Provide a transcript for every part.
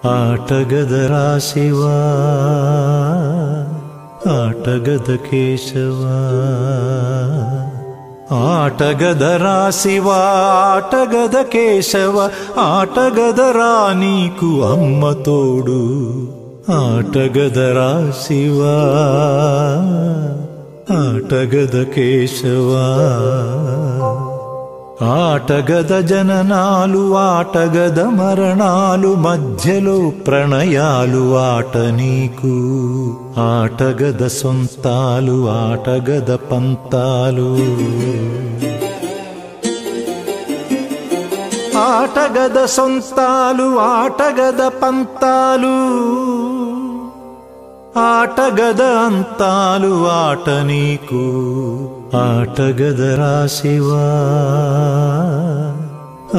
ಆಟಗದರಾ ಶಿವ ಆಟಗದ ಕೇಶವ ಆಟಗದರಾ ಶಿವ ಆಟಗದ ಕೇಶವ ಆಟಗದರಾ ನೀಕು ಅಮ್ಮ ತೋಡು ಆಟಗದರಾ ಶಿವ ಆಟಗದ ಕೇಶವ ఆటగద జననాలు ఆటగద మరణాలు మధ్యలో ప్రణయాలు ఆట నీకు ఆటగద సొంతాలు ఆటగద పంతాలు ఆటగద సొంతాలు ఆటగద పంతాలు ఆటగద అంతాలు ఆట నీకు ఆటగదరా శివ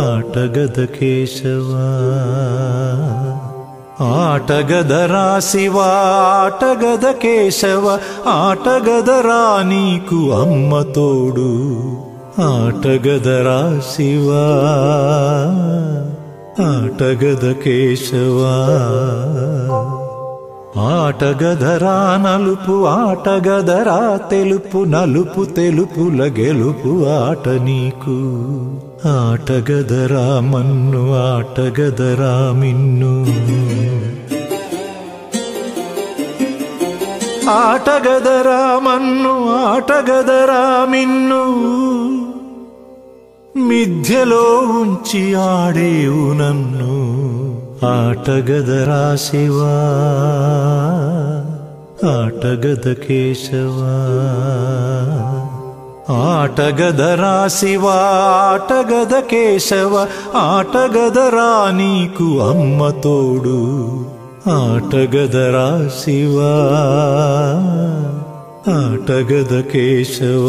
ఆటగద కేశవ ఆటగదరా శివ ఆటగద కేశవ ఆటగదరా నీకు అమ్మ తోడు ఆటగదరా శివ ఆటగద కేశవ ఆటగదరా నలుపు ఆటగదరా తెలుపు నలుపు తెలుపుల గెలుపు ఆట నీకు ఆటగదరా మన్ను ఆటగదరా మిన్ను ఆటగదరా మన్ను ఆటగదరా మిన్ను మిథ్యలో ఉంచి ఆడేవు నన్ను ఆటగదరా శివ ఆటగద కేశవ ఆటగదరా శివ ఆటగద కేశవ ఆటగదరా నీకు అమ్మ తోడు ఆటగదరా శివ ఆటగద కేశవ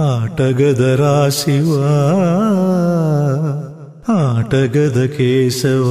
ఆటగదరా శివ ఆటగద కేశవ